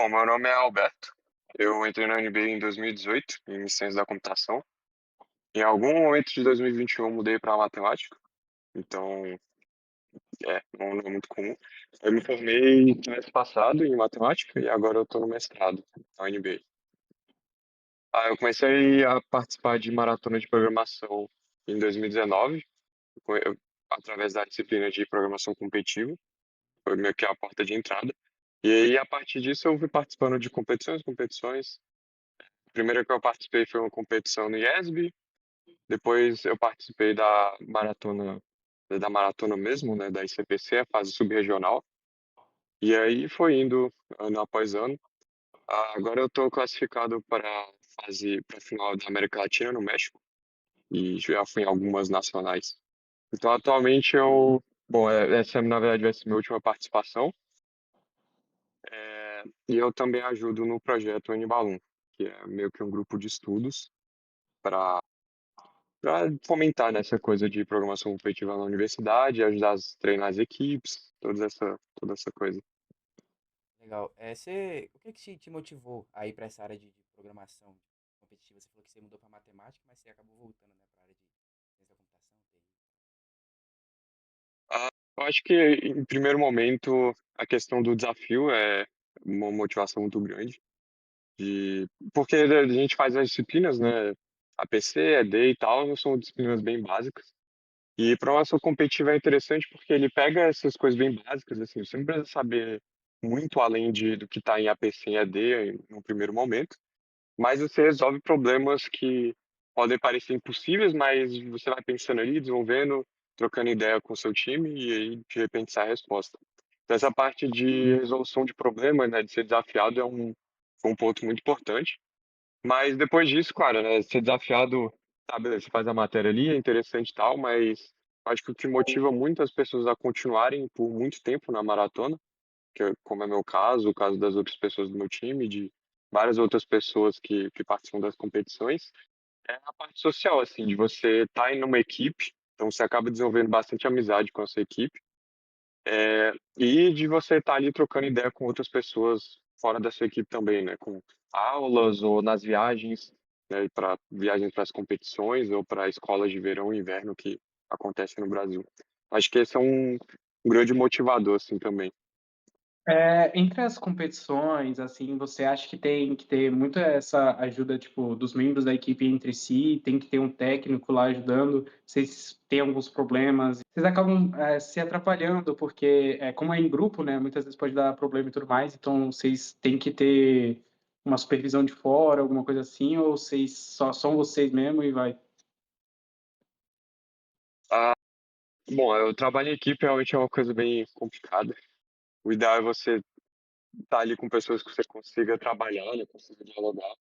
Bom, meu nome é Alberto. Eu entrei na UNB em 2018, em Ciência da Computação. Em algum momento de 2021 eu mudei para matemática, então não é muito comum. Eu me formei no mês passado em matemática e agora eu estou no mestrado na UNB. Eu comecei a participar de maratona de programação em 2019, através da disciplina de programação competitiva, foi meio que a porta de entrada. E aí, a partir disso, eu fui participando de competições. A primeira que eu participei foi uma competição no IESB, depois eu participei da maratona mesmo, né, da ICPC, a fase subregional, e aí foi indo ano após ano. Agora eu estou classificado para a final da América Latina no México, e já fui em algumas nacionais. Então atualmente bom, essa na verdade vai ser minha última participação, e eu também ajudo no projeto Anibalum, que é meio que um grupo de estudos para fomentar nessa coisa de programação competitiva na universidade, ajudar a treinar as equipes, toda essa coisa. Legal. O que que te motivou a ir para essa área de programação competitiva? Você falou que você mudou para matemática, mas você acabou voltando, né, para a área de ciência da computação, TI. Ah, eu acho que, em primeiro momento, a questão do desafio é uma motivação muito grande, porque a gente faz as disciplinas, né? APC, ED e tal, não são disciplinas bem básicas. E programação competitiva é interessante porque ele pega essas coisas bem básicas, assim, você não precisa saber muito além do que está em APC e ED no primeiro momento. Mas você resolve problemas que podem parecer impossíveis, mas você vai pensando ali, desenvolvendo, trocando ideia com o seu time e aí de repente sai a resposta. Então essa parte de resolução de problemas, né, de ser desafiado foi um ponto muito importante. Mas depois disso, claro, né, ser desafiado, tá, beleza, você faz a matéria ali, é interessante e tal, mas acho que o que motiva muito as pessoas a continuarem por muito tempo na maratona, como é meu caso, o caso das outras pessoas do meu time, de várias outras pessoas que participam das competições, é a parte social, assim, de você estar em uma equipe, então você acaba desenvolvendo bastante amizade com a sua equipe, e de você estar ali trocando ideia com outras pessoas fora da sua equipe também, né, com aulas ou nas viagens, né, para viagens para as competições ou para escolas de verão e inverno que acontecem no Brasil. Acho que esse é um grande motivador, assim, também. Entre as competições, assim, você acha que tem que ter muito essa ajuda, tipo, dos membros da equipe entre si? Tem que ter um técnico lá ajudando? Vocês têm alguns problemas? Vocês acabam, se atrapalhando, porque, como é em grupo, né, muitas vezes pode dar problema e tudo mais, então vocês têm que ter uma supervisão de fora, alguma coisa assim, ou vocês só são vocês mesmo e vai? Ah, bom, eu trabalho em equipe realmente é uma coisa bem complicada. O ideal é você estar ali com pessoas que você consiga trabalhar, né, consiga dialogar.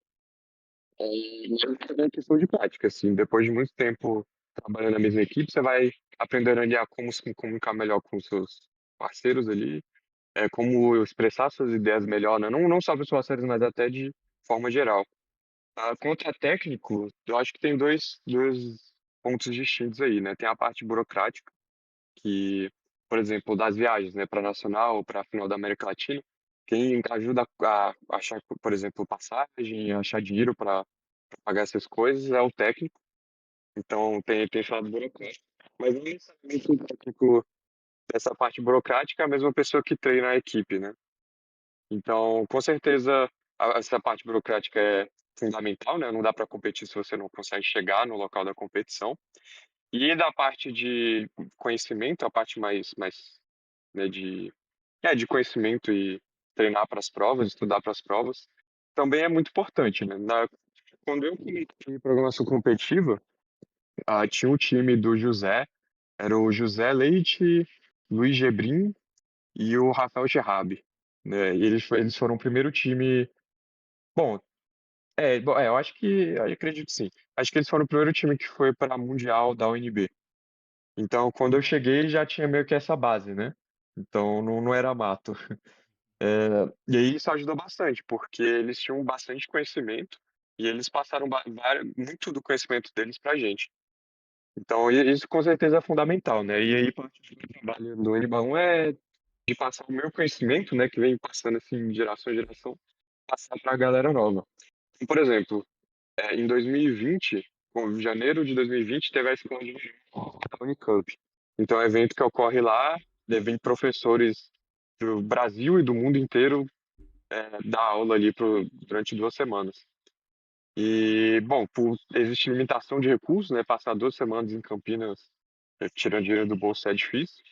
Mas também é questão de prática, assim, depois de muito tempo trabalhando na mesma equipe, você vai aprendendo ali a como se comunicar melhor com os seus parceiros ali, como expressar suas ideias melhor, né, não só para os parceiros, mas até de forma geral. Quanto a técnico, eu acho que tem dois pontos distintos aí, né, tem a parte burocrática, que, por exemplo, das viagens, né, para nacional, para a final da América Latina, quem ajuda a achar, por exemplo, passagem, achar dinheiro para pagar essas coisas é o técnico. Então tem esse lado burocrático. Mas não necessariamente o técnico dessa parte burocrática é a mesma pessoa que treina a equipe, né. Então, com certeza, essa parte burocrática é fundamental, né, não dá para competir se você não consegue chegar no local da competição. E da parte de conhecimento, a parte mais, né, de conhecimento e treinar para as provas, estudar para as provas, também é muito importante, né. Quando eu comecei em programação competitiva, tinha o time do José, era o José Leite, Luiz Gebrim e o Rafael Gerrabi, né, e eles foram o primeiro time. Bom, eu acho que eu acredito que sim. Acho que eles foram o primeiro time que foi para mundial da UNB. Então, quando eu cheguei, já tinha meio que essa base, né, então não era mato. E aí isso ajudou bastante, porque eles tinham bastante conhecimento e eles passaram muito do conhecimento deles pra gente. Então isso com certeza é fundamental, né. E aí parte do meu trabalho no N-1 é de passar o meu conhecimento, né, que vem passando, assim, de geração em geração, passar para a galera nova. Então, por exemplo, em 2020, em janeiro de 2020, teve a Escola de Verão da Unicamp. Então, é um evento que ocorre lá, vem professores do Brasil e do mundo inteiro dar aula ali durante 2 semanas. E, bom, existe limitação de recursos, né? Passar 2 semanas em Campinas, tirando dinheiro do bolso é difícil.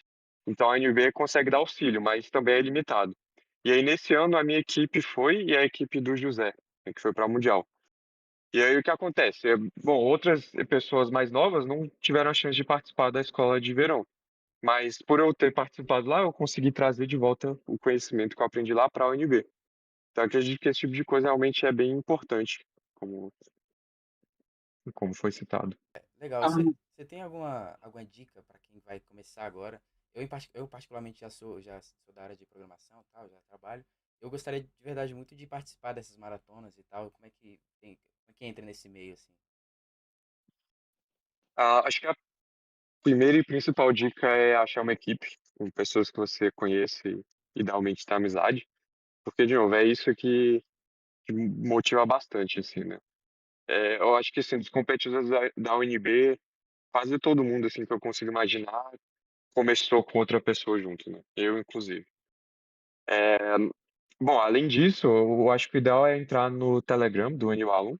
Então, a UNB consegue dar auxílio, mas também é limitado. E aí, nesse ano, a minha equipe foi e a equipe do José, né, que foi para a Mundial. E aí, o que acontece? Bom, outras pessoas mais novas não tiveram a chance de participar da escola de verão. Mas por eu ter participado lá, eu consegui trazer de volta o conhecimento que eu aprendi lá para a UNB. Então, eu acredito que esse tipo de coisa realmente é bem importante, como, como foi citado. Legal. Ah, Você tem alguma dica para quem vai começar agora? Eu particularmente já sou da área de programação, e tal, já trabalho. Eu gostaria de verdade muito de participar dessas maratonas e tal. Como é que entra nesse meio assim? Acho que a primeira e principal dica é achar uma equipe com pessoas que você conhece e idealmente tem amizade, porque, de novo, é isso que motiva bastante, assim, né? Eu acho que, assim, dos competidores da UNB, quase todo mundo, assim, que eu consigo imaginar, começou com outra pessoa junto, né? Eu, inclusive. É, bom, além disso, eu acho que o ideal é entrar no Telegram do Univalum.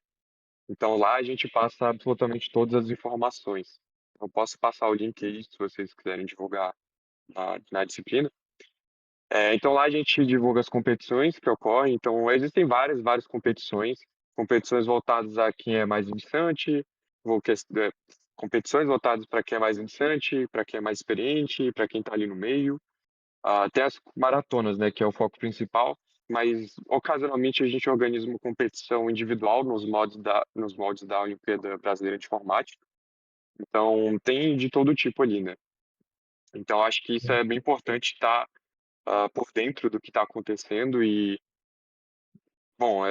Então, lá a gente passa absolutamente todas as informações. Eu posso passar o link aí, se vocês quiserem divulgar na disciplina. Então lá a gente divulga as competições que ocorrem. Então existem várias competições, competições voltadas a quem é mais iniciante, vou que- é, competições voltadas para quem é mais iniciante, para quem é mais experiente, para quem está ali no meio. Tem as maratonas, né, que é o foco principal, mas ocasionalmente a gente organiza uma competição individual nos moldes da Olimpíada Brasileira de Informática. Então tem de todo tipo ali, né? Então acho que isso é bem importante estar por dentro do que está acontecendo e, bom,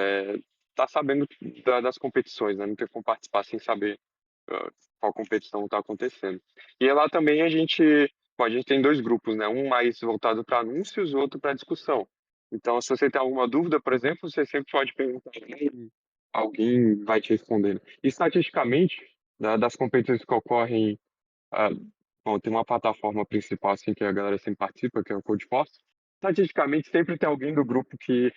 tá sabendo das competições, né? Não tem como participar sem saber qual competição está acontecendo. E lá também bom, a gente tem dois grupos, né? Um mais voltado para anúncios, o outro para discussão. Então, se você tem alguma dúvida, por exemplo, você sempre pode perguntar e alguém vai te respondendo. E, estatisticamente, das competições que ocorrem, ah, bom, tem uma plataforma principal assim que a galera sempre participa, que é o CodeForce. Estatisticamente, sempre tem alguém do grupo que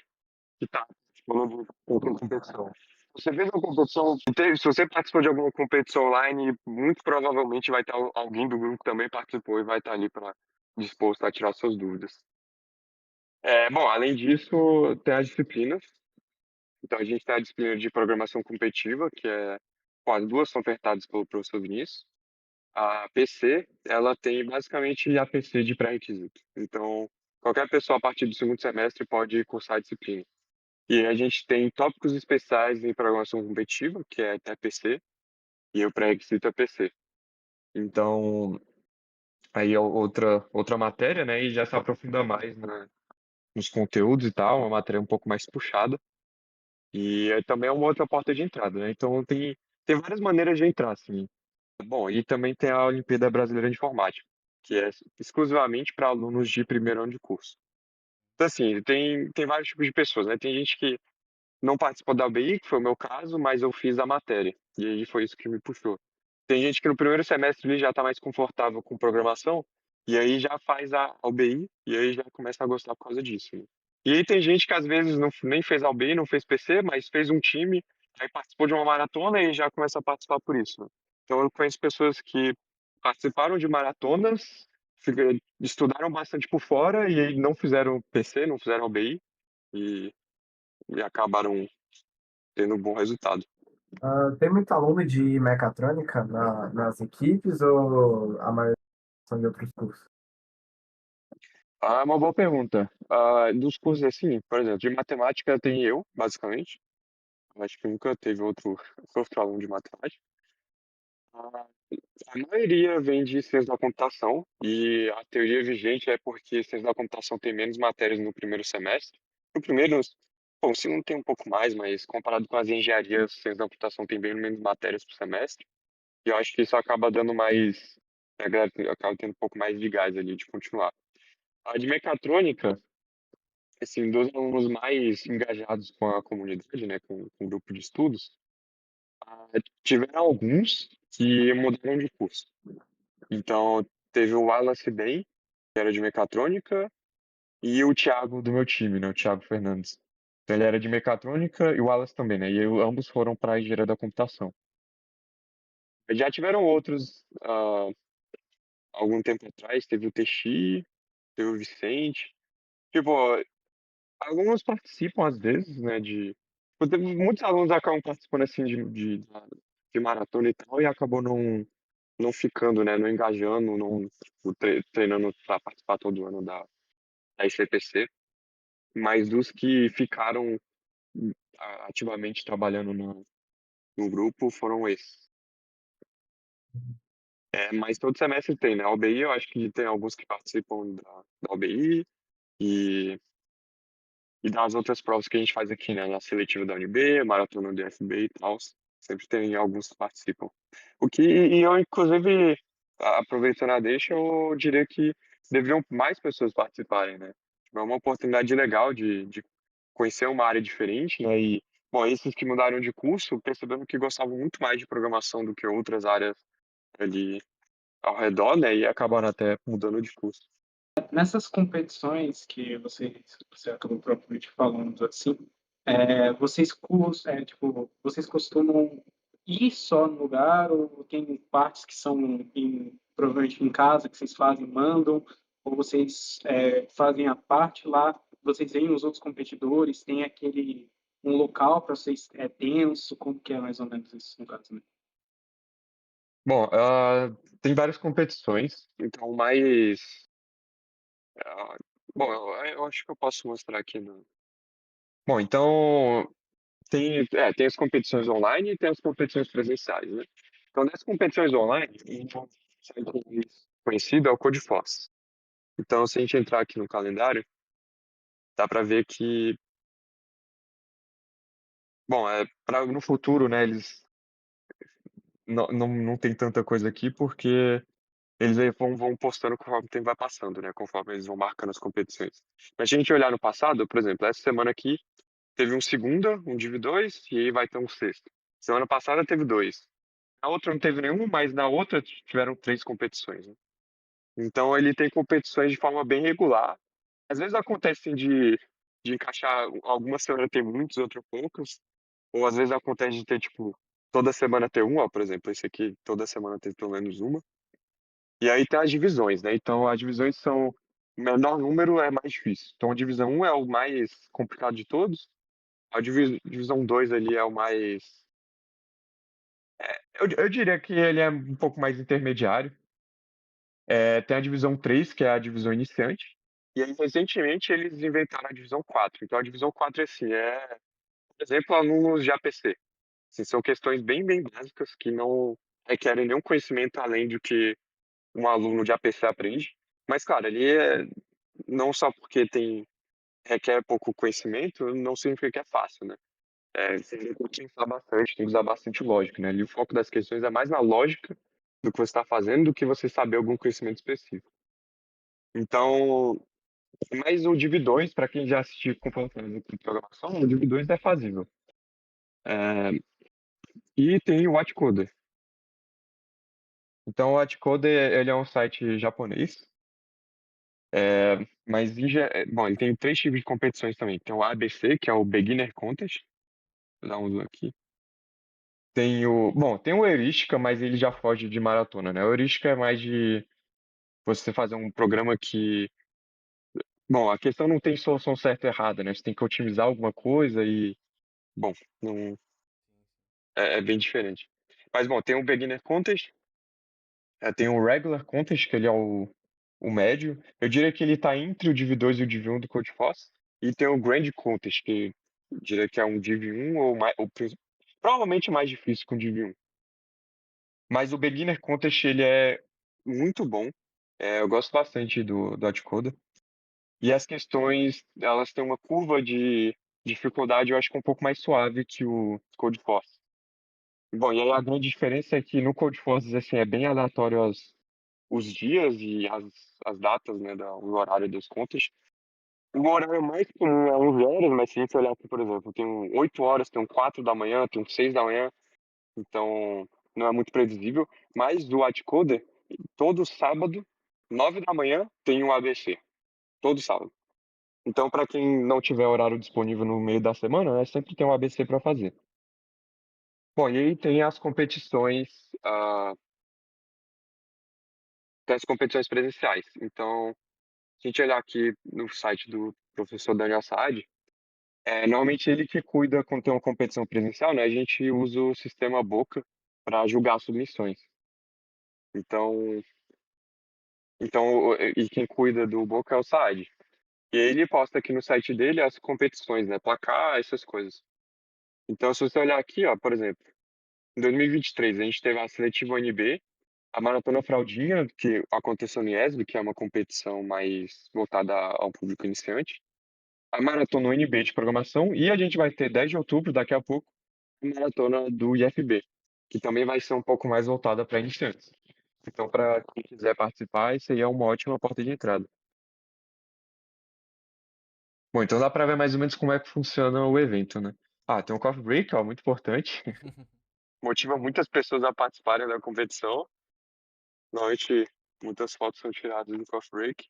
está participando de alguma competição. Você fez uma competição, se você participou de alguma competição online, muito provavelmente vai ter alguém do grupo que também participou e vai estar ali para disposto a tirar suas dúvidas. Bom, além disso, tem as disciplinas. Então, a gente tem a disciplina de programação competitiva, bom, as duas são ofertadas pelo professor Vinícius. A PC, ela tem basicamente a PC de pré-requisito. Então, qualquer pessoa a partir do segundo semestre pode cursar a disciplina. E a gente tem tópicos especiais em programação competitiva, que é TPC, e o pré-requisito é PC. Então, aí é outra matéria, né? E já se aprofunda mais nos conteúdos e tal, uma matéria um pouco mais puxada. E também é uma outra porta de entrada, né? Então, tem várias maneiras de entrar, assim. Bom, e também tem a Olimpíada Brasileira de Informática, que é exclusivamente para alunos de primeiro ano de curso. Então, assim, tem vários tipos de pessoas, né? Tem gente que não participou da UBI, que foi o meu caso, mas eu fiz a matéria. E aí foi isso que me puxou. Tem gente que no primeiro semestre ele já está mais confortável com programação, e aí já faz a UBI, e aí já começa a gostar por causa disso, né? E aí tem gente que às vezes nem fez a UBI, não fez PC, mas fez um time, aí participou de uma maratona e já começa a participar por isso, né? Então eu conheço pessoas que participaram de maratonas, estudaram bastante por fora e aí não fizeram PC, não fizeram UBI, e, e acabaram tendo um bom resultado. Tem muito aluno de mecatrônica nas equipes ou a maioria são de outros cursos? Uma boa pergunta. Dos cursos assim, por exemplo, de matemática tem eu, basicamente. Acho que nunca teve outro aluno de matemática. Ah, a maioria vem de ciência da computação, e a teoria vigente é porque ciência da computação tem menos matérias no primeiro semestre. No primeiro, bom, se não tem um pouco mais, mas comparado com as engenharias, ciência da computação tem bem menos matérias por semestre. E eu acho que isso acaba dando mais, a galera acaba tendo um pouco mais de gás ali de continuar. A de mecatrônica, assim, dos alunos mais engajados com a comunidade, né, com o grupo de estudos, ah, tiveram alguns que mudaram de curso. Então, teve o Wallace Ben, que era de mecatrônica, e o Thiago do meu time, né, o Thiago Fernandes. Então, ele era de mecatrônica e o Wallace também, né, e ambos foram para a engenharia da computação. Já tiveram outros, algum tempo atrás, teve o Teixi, teve o Vicente. Tipo, alguns participam às vezes, né, muitos alunos acabam participando, assim, de maratona e tal, e acabou não ficando, né, não engajando, não tipo, treinando para participar todo ano da ICPC, mas dos que ficaram ativamente trabalhando no grupo foram esses. Mas todo semestre tem, né? A OBI, eu acho que tem alguns que participam da OBI e das outras provas que a gente faz aqui, né? Na seletiva da UNB, maratona do UFB e tal. Sempre tem alguns que participam. E eu, inclusive, aproveitando a deixa, eu diria que deveriam mais pessoas participarem, né? Tipo, é uma oportunidade legal de conhecer uma área diferente, né? E, bom, esses que mudaram de curso perceberam que gostavam muito mais de programação do que outras áreas ali ao redor, né? E acabaram até mudando de curso. Nessas competições que você acabou propriamente falando, assim, vocês costumam ir só no lugar ou tem partes que são provavelmente em casa que vocês fazem, mandam, ou vocês fazem a parte lá, vocês veem os outros competidores, tem um local para vocês tenso, como que é mais ou menos isso no caso, né? Bom, tem várias competições, então ah, bom, eu acho que eu posso mostrar aqui no. Bom, então tem as competições online e tem as competições presenciais, né? Então, das competições online, um site mais conhecido é o Codeforce. Então, se a gente entrar aqui no calendário, dá para ver que, bom, no futuro, né, eles não tem tanta coisa aqui porque eles aí vão postando conforme o tempo vai passando, né? Conforme eles vão marcando as competições. Mas se a gente olhar no passado, por exemplo, essa semana aqui teve um segunda, um Div 2, e aí vai ter um sexto. Semana passada teve dois. Na outra não teve nenhum, mas na outra tiveram três competições, né? Então ele tem competições de forma bem regular. Às vezes acontece de encaixar, alguma semana tem muitos, outra poucos. Ou às vezes acontece de ter, tipo, toda semana ter um, ó, por exemplo, esse aqui toda semana teve pelo menos uma. E aí tem as divisões, né? Então as divisões são. O menor número é mais difícil. Então a divisão um é o mais complicado de todos. A divisão 2 ali é o mais. Eu diria que ele é um pouco mais intermediário. Tem a divisão 3, que é a divisão iniciante. E aí, recentemente, eles inventaram a divisão 4. Então a divisão 4 é assim, por exemplo, alunos de APC. Assim, são questões bem, bem básicas que não requerem nenhum conhecimento além do que um aluno de APC aprende. Mas, claro, não só porque requer pouco conhecimento, não significa que é fácil, né? Você tem que pensar bastante, tem que usar bastante lógica, né? E o foco das questões é mais na lógica do que você está fazendo do que você saber algum conhecimento específico. Então, mas o Div 2, para quem já assistiu completamente de programação, o Div 2 é fazível. É, e tem o Watcoder. Então, o Watcoder, ele é um site japonês. Mas, bom, ele tem três tipos de competições também. Tem o ABC, que é o Beginner Contest. Vou dar um zoom aqui. Tem o Heurística, mas ele já foge de maratona, né? O Heurística é mais de você fazer um programa que. Bom, a questão não tem solução certa ou errada, né? Você tem que otimizar alguma coisa e. Bom, não, é bem diferente. Mas, bom, tem o Beginner Contest, tem o Regular Contest, que ele é o médio. Eu diria que ele está entre o Div 2 e o Div 1 do CodeForce. E tem o Grand Contest, que eu diria que é um Div 1 provavelmente mais difícil que um Div 1. Mas o Beginner Contest, ele é muito bom. Eu gosto bastante do Hardcoder. E as questões, elas têm uma curva de dificuldade, eu acho que um pouco mais suave que o CodeForce. Bom, e aí a grande diferença é que no CodeForce, assim, é bem aleatório os dias e as datas, né, o horário dos contas. O horário mais comum é 11 horas, mas se a gente olhar aqui, por exemplo, tem 8 horas, tem 4 da manhã, tem 6 da manhã, então não é muito previsível. Mas do Atcoder, todo sábado, 9 da manhã, tem um ABC. Todo sábado. Então, para quem não tiver horário disponível no meio da semana, né, sempre tem um ABC para fazer. Bom, e aí tem as competições, tem as competições presenciais. Então, se a gente olhar aqui no site do professor Daniel Saad, normalmente ele que cuida quando tem uma competição presencial, né? A gente usa o sistema Boca para julgar as submissões. Então, e quem cuida do Boca é o Saad. E aí ele posta aqui no site dele as competições, né? Placar, essas coisas. Então, se você olhar aqui, ó, por exemplo, em 2023 a gente teve a seletiva UNB, a Maratona Fraldinha, que aconteceu no IESB, que é uma competição mais voltada ao público iniciante, a Maratona UNB de programação, e a gente vai ter 10 de outubro, daqui a pouco, a Maratona do IFB, que também vai ser um pouco mais voltada para iniciantes. Então, para quem quiser participar, isso aí é uma ótima porta de entrada. Bom, então dá para ver mais ou menos como é que funciona o evento, né? Tem um coffee break, ó, muito importante. Motiva muitas pessoas a participarem da competição. Normalmente, muitas fotos são tiradas do coffee break.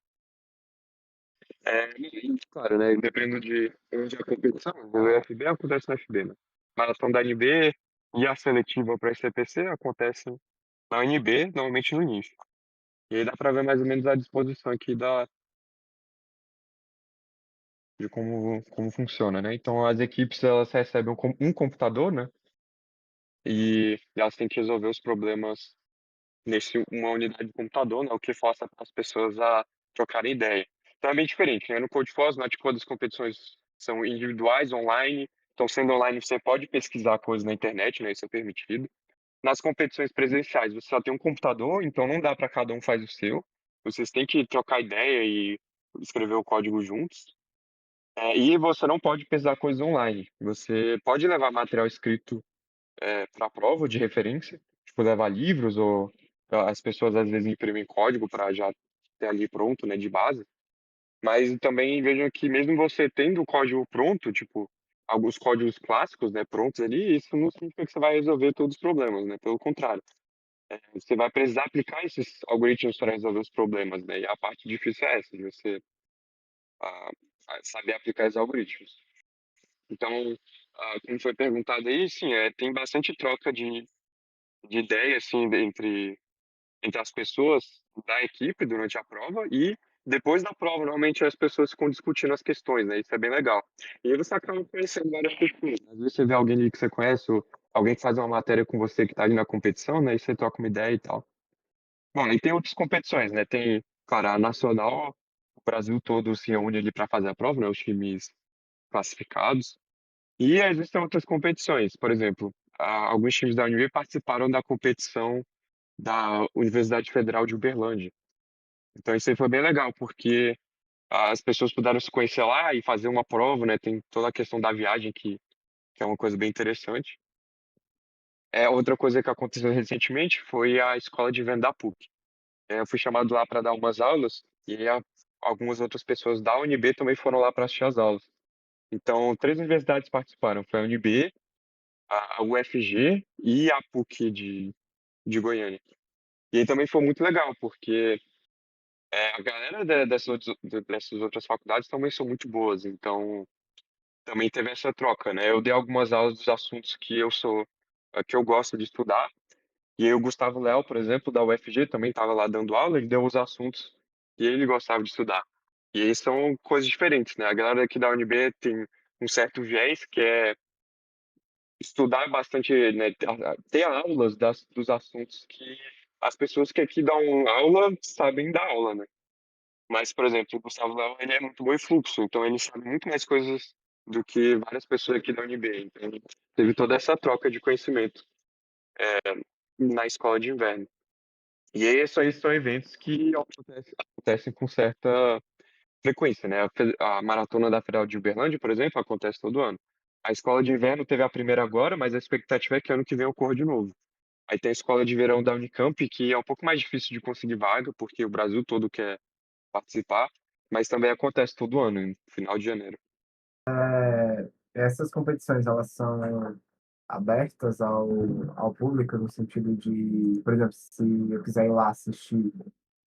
E, claro, né? Dependendo de onde é a competição, o UFB acontece no FB, né? Maratona da NB e a seletiva para SCPC acontece na UNB, normalmente no NIF. E aí dá para ver mais ou menos a disposição aqui de como funciona, né? Então, as equipes, elas recebem um computador, né? E elas têm que resolver os problemas nesse uma unidade de computador, né? O que força as pessoas a trocarem ideia. Então é bem diferente, né? No Codeforce, no Atcode, as competições são individuais, online. Então, sendo online, você pode pesquisar coisas na internet, né? Isso é permitido. Nas competições presenciais, você só tem um computador, então não dá para cada um faz o seu. Vocês têm que trocar ideia e escrever o código juntos. E você não pode pesquisar coisas online. Você pode levar material escrito para a prova de referência, tipo levar livros ou as pessoas às vezes imprimem código para já ter ali pronto, né, de base. Mas também vejam que mesmo você tendo o código pronto, tipo alguns códigos clássicos, né, prontos ali, isso não significa que você vai resolver todos os problemas, né? Pelo contrário, você vai precisar aplicar esses algoritmos para resolver os problemas, né? E a parte difícil é essa, de você ah, saber aplicar esses algoritmos. Então, como foi perguntado aí, sim, tem bastante troca de ideia assim entre as pessoas da equipe durante a prova e depois da prova normalmente as pessoas ficam discutindo as questões, né? Isso é bem legal. E aí você acaba conhecendo várias pessoas. Às vezes você vê alguém ali que você conhece ou alguém que faz uma matéria com você que está ali na competição, né? E você troca uma ideia e tal. Bom, e tem outras competições, né? Tem, claro, a nacional, o Brasil todo se reúne ali para fazer a prova, né? Os times classificados. E existem outras competições, por exemplo, alguns times da UNB participaram da competição da Universidade Federal de Uberlândia. Então isso aí foi bem legal, porque as pessoas puderam se conhecer lá e fazer uma prova, né? Tem toda a questão da viagem que é uma coisa bem interessante. Outra coisa que aconteceu recentemente foi a escola de venda da PUC. Eu fui chamado lá para dar umas aulas e algumas outras pessoas da UNB também foram lá para assistir as aulas. Então, 3 universidades participaram. Foi a UNB, a UFG e a PUC de Goiânia. E aí também foi muito legal, porque a galera dessas outras faculdades também são muito boas, então também teve essa troca, né? Eu dei algumas aulas dos assuntos que eu gosto de estudar, e aí o Gustavo Léo, por exemplo, da UFG, também estava lá dando aula, ele deu os assuntos que ele gostava de estudar. E aí são coisas diferentes, né? A galera aqui da UNB tem um certo viés que é estudar bastante, né? Ter aulas dos assuntos que as pessoas que aqui dão aula sabem dar aula, né? Mas, por exemplo, o Gustavo Léo, ele é muito bom em fluxo, então ele sabe muito mais coisas do que várias pessoas aqui da UNB. Então, teve toda essa troca de conhecimento na escola de inverno. E aí, isso aí são eventos que acontecem com certa frequência, né? A Maratona da Federal de Uberlândia, por exemplo, acontece todo ano. A escola de inverno teve a primeira agora, mas a expectativa é que ano que vem ocorra de novo. Aí tem a escola de verão da Unicamp, que é um pouco mais difícil de conseguir vaga, porque o Brasil todo quer participar. mas também acontece todo ano, no final de janeiro. Essas competições, elas são abertas ao público no sentido de, por exemplo, se eu quiser ir lá assistir,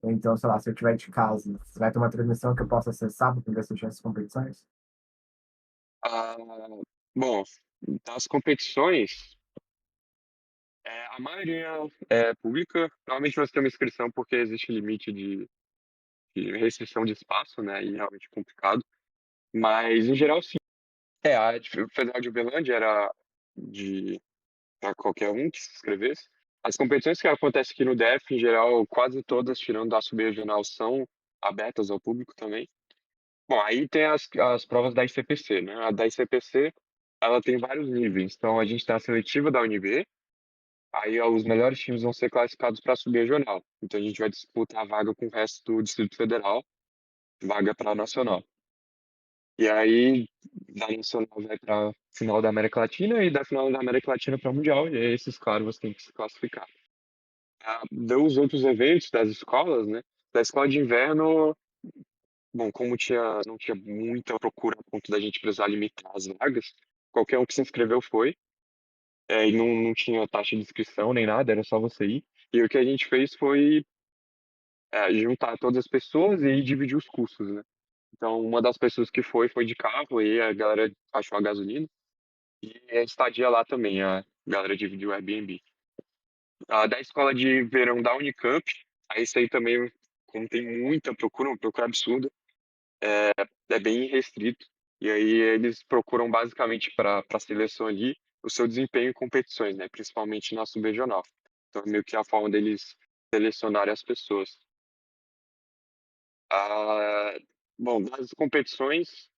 ou então, sei lá, se eu estiver de casa, você vai ter uma transmissão que eu possa acessar para poder assistir essas competições? Ah, bom, das competições, a maioria é pública. Normalmente você tem uma inscrição porque existe limite de restrição de espaço, né? E realmente é complicado. Mas, em geral, sim. O Federal de Uberlândia era de para qualquer um que se inscrevesse. As competições que acontecem aqui no DF, em geral, quase todas, tirando a subregional, são abertas ao público também. Bom, aí tem as provas da ICPC, né? A da ICPC, ela tem vários níveis. Então, a gente tem a seletiva da UNB, aí os melhores times vão ser classificados para a subregional. Então, a gente vai disputar a vaga com o resto do Distrito Federal, vaga para a nacional. E aí, da nacional vai para final da América Latina e da final da América Latina para mundial. E aí, esses, claro, você tem que se classificar. Dos outros eventos das escolas, né? Da escola de inverno, bom, como não tinha muita procura a ponto da gente precisar limitar as vagas, qualquer um que se inscreveu foi, e não tinha taxa de inscrição nem nada, era só você ir. E o que a gente fez foi juntar todas as pessoas e dividir os custos, né? Então, uma das pessoas que foi de carro, e a galera achou a gasolina, e a estadia lá também, a galera dividiu o Airbnb. Da escola de verão da Unicamp, aí isso aí também, como tem muita procura, uma procura absurda, é bem restrito. E aí eles procuram basicamente para a seleção ali o seu desempenho em competições, né? Principalmente na subregional. Então, é meio que a forma deles selecionarem as pessoas. Ah, bom, das competições,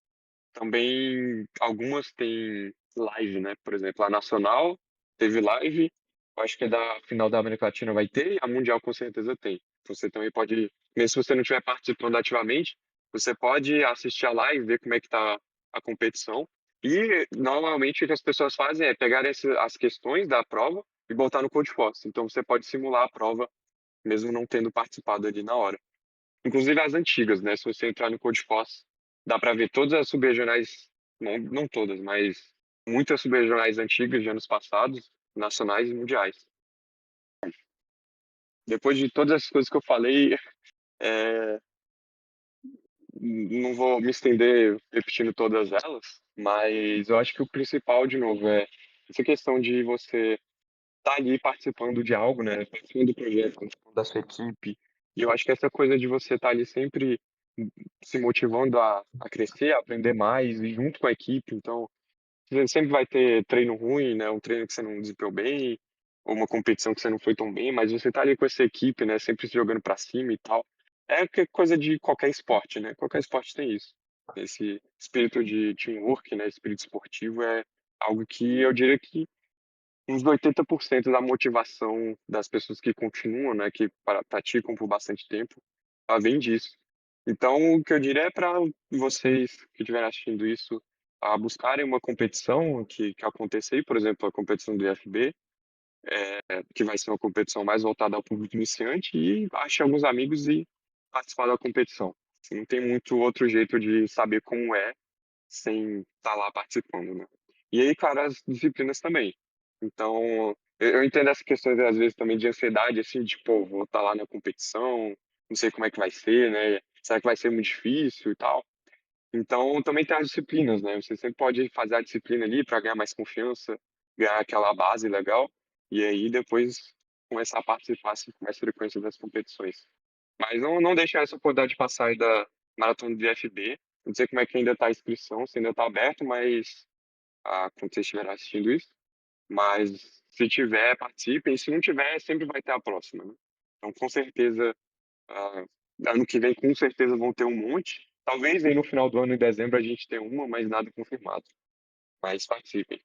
também algumas têm live, né? Por exemplo, a Nacional teve live, eu acho que da final da América Latina vai ter, e a Mundial com certeza tem. Você também pode, mesmo se você não estiver participando ativamente, você pode assistir a live, ver como é que tá a competição. E normalmente o que as pessoas fazem é pegar as questões da prova e botar no Codeforce. Então você pode simular a prova, mesmo não tendo participado ali na hora. Inclusive as antigas, né? Se você entrar no Codeforce, dá para ver todas as subregionais, não todas, mas muitas subregionais antigas de anos passados, nacionais e mundiais. Depois de todas as coisas que eu falei, é, não vou me estender repetindo todas elas, mas eu acho que o principal, de novo, é essa questão de você estar ali participando de algo, né? Participando do projeto, participando da sua equipe. E eu acho que essa coisa de você estar ali sempre se motivando a crescer, a aprender mais e junto com a equipe. Então, você sempre vai ter treino ruim, né? Um treino que você não desempenhou bem, ou uma competição que você não foi tão bem, mas você tá ali com essa equipe, né? Sempre se jogando para cima e tal. Coisa de qualquer esporte, né? Qualquer esporte tem isso. Esse espírito de teamwork, né? Espírito esportivo é algo que eu diria que uns 80% da motivação das pessoas que continuam, né, que praticam por bastante tempo, ela vem disso. Então, o que eu diria é para vocês que estiverem assistindo isso, a buscarem uma competição que acontecer, por exemplo, a competição do IFB, que vai ser uma competição mais voltada ao público iniciante, e ache alguns amigos e participar da competição. Não tem muito outro jeito de saber como é sem estar lá participando, né? E aí, claro, as disciplinas também. Então, eu entendo essa questão, às vezes, também de ansiedade, assim, de, pô, vou estar lá na competição, não sei como é que vai ser, né? Será que vai ser muito difícil e tal? Então, também tem as disciplinas, né? Você sempre pode fazer a disciplina ali para ganhar mais confiança, ganhar aquela base legal, e aí depois começar a participar assim, com mais frequência das competições. Mas não deixar essa oportunidade passar aí da maratona do IFB. Não sei como é que ainda está a inscrição, se ainda está aberto, mas quando vocês estiverem assistindo isso. Mas se tiver, participem. Se não tiver, sempre vai ter a próxima, né? Então, com certeza, ah, ano que vem, com certeza vão ter um monte. Talvez aí no final do ano, em dezembro, a gente tenha uma, mas nada confirmado. Mas participem.